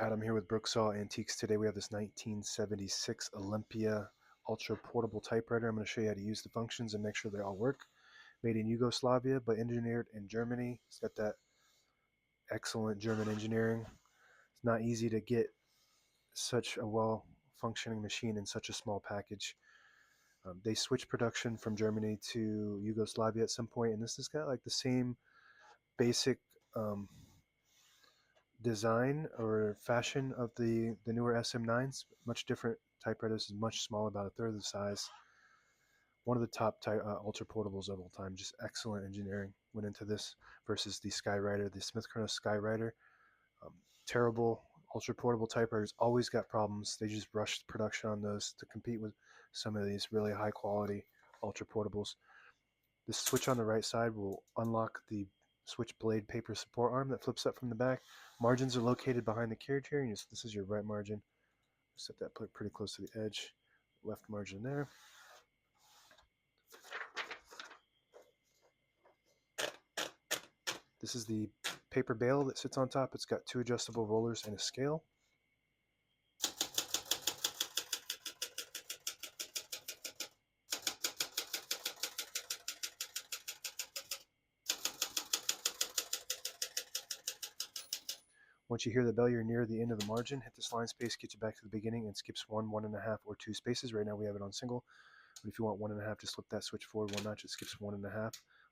Adam here with Brooksaw Antiques. Today we have this 1976 Olympia Ultra-Portable typewriter. I'm going to show you how to use the functions and make sure they all work. Made in Yugoslavia but engineered in Germany. It's got that excellent German engineering. It's not easy to get such a well-functioning machine in such a small package. They switched production from Germany to Yugoslavia at some point, and this has got like the same basic um, design or fashion of the newer SM9s. Much different typewriter. This is much smaller, about a third of the size. One of the top ultra portables of all time. Just excellent engineering went into this versus the Skywriter, the Smith Kronos Skywriter. Um, Terrible ultra portable typewriters always got problems. They just rushed production on those to compete with some of these really high quality ultra portables. The switch on the right side will unlock the switch blade paper support arm that flips up from the back. Margins are located behind the carriage here. This is your right margin. Set that pretty close to the edge. Left margin there. This is the paper bale that sits on top. It's got two adjustable rollers and a scale. Once you hear the bell, you're near the end of the margin. Hit this line space, get you back to the beginning, and skips 1.5, or 2 spaces. Right now we have it on single, but if you want 1.5, just flip that switch forward 1 notch. It skips 1.5.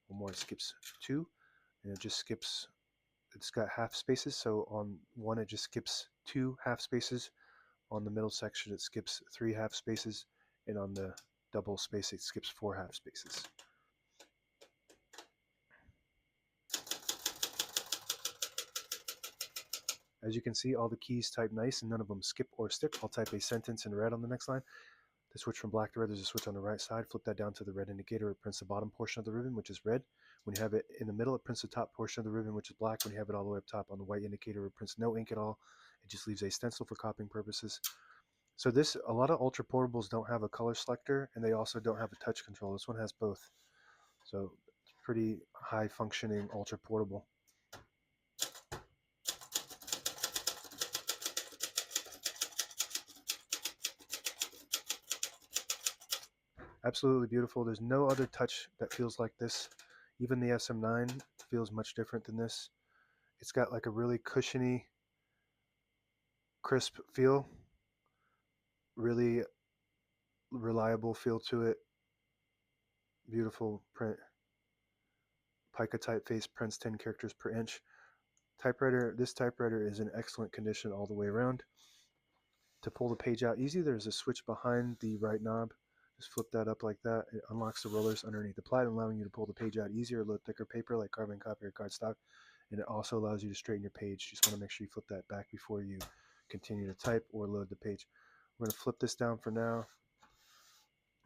One more, it skips 2, and it just skips. It's got half spaces, so on one it just skips 2 half spaces. On the middle section it skips 3 half spaces, and on the double space it skips 4 half spaces. As you can see, all the keys type nice and none of them skip or stick. I'll type a sentence in red on the next line. To switch from black to red, there's a switch on the right side. Flip that down to the red indicator. It prints the bottom portion of the ribbon, which is red. When you have it in the middle, it prints the top portion of the ribbon, which is black. When you have it all the way up top on the white indicator, it prints no ink at all. It just leaves a stencil for copying purposes. So a lot of ultra portables don't have a color selector, and they also don't have a touch control. This one has both. So it's pretty high functioning ultra portable. Absolutely beautiful. There's no other touch that feels like this. Even the SM9 feels much different than this. It's got like a really cushiony, crisp feel, really reliable feel to it. Beautiful print. Pica typeface, prints 10 characters per inch. This typewriter is in excellent condition all the way around. To pull the page out easy, there's a switch behind the right knob. Just flip that up like that. It unlocks the rollers underneath the plat, allowing you to pull the page out easier, load thicker paper like carbon copy or cardstock. And it also allows you to straighten your page. Just want to make sure you flip that back before you continue to type or load the page. We're going to flip this down for now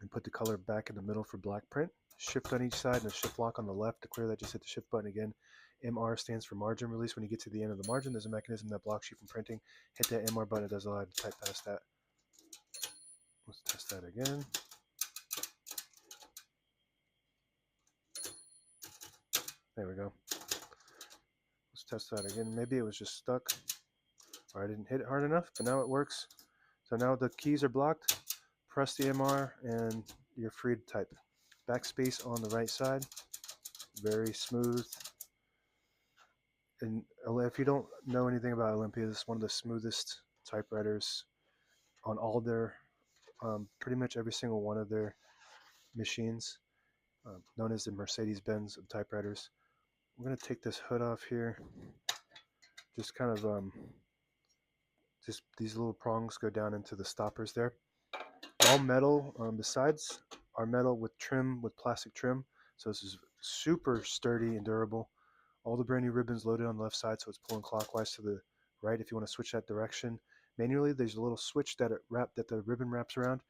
and put the color back in the middle for black print. Shift on each side and a shift lock on the left. To clear that, just hit the shift button again. MR stands for margin release. When you get to the end of the margin, there's a mechanism that blocks you from printing. Hit that MR button. It does allow you to type past that. Let's test that again. There we go. Let's test that again. Maybe it was just stuck, or I didn't hit it hard enough, but now it works. So now the keys are blocked. Press the MR and you're free to type. Backspace on the right side. Very smooth. And if you don't know anything about Olympia, this is one of the smoothest typewriters on all their, pretty much every single one of their machines, known as the Mercedes-Benz of typewriters. I'm going to take this hood off here. Just kind of, just these little prongs go down into the stoppers there. All metal. The sides are metal with trim, with plastic trim. So this is super sturdy and durable. All the brand new ribbons loaded on the left side, so it's pulling clockwise to the right if you want to switch that direction. Manually, there's a little switch that the ribbon wraps around.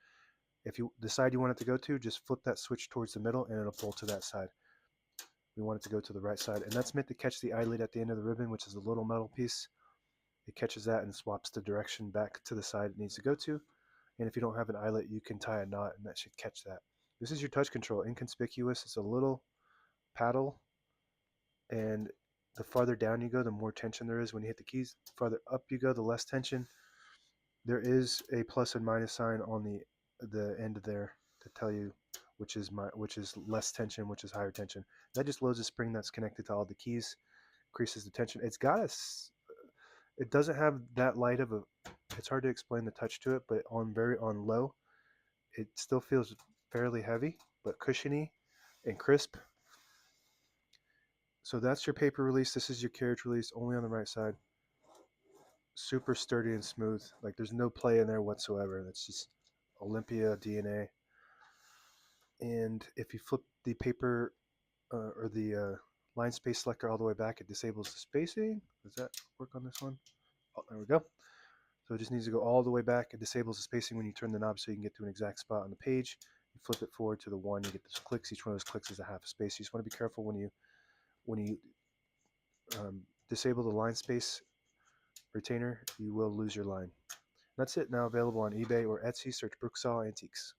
If you decide you want it to go to, just flip that switch towards the middle and it'll pull to that side. We want it to go to the right side, and that's meant to catch the eyelet at the end of the ribbon, which is a little metal piece. It catches that and swaps the direction back to the side it needs to go to. And if you don't have an eyelet, you can tie a knot and that should catch that. This is your touch control, inconspicuous. It's a little paddle, and the farther down you go, the more tension there is when you hit the keys. The farther up you go, the less tension. There is a plus and minus sign on the end there to tell you which is less tension, which is higher tension. That just loads a spring that's connected to all the keys, increases the tension. It doesn't have that light of a. It's hard to explain the touch to it, but on low, it still feels fairly heavy, but cushiony and crisp. So that's your paper release. This is your carriage release, only on the right side. Super sturdy and smooth. Like there's no play in there whatsoever. That's just Olympia DNA. And if you flip the paper or the line space selector all the way back, it disables the spacing. Does that work on this one? Oh, there we go. So it just needs to go all the way back. It disables the spacing when you turn the knob so you can get to an exact spot on the page. You flip it forward to the one, you get those clicks. Each one of those clicks is a half a space. You just want to be careful when you disable the line space retainer, you will lose your line. That's it. Now available on eBay or Etsy. Search Brooksaw Antiques.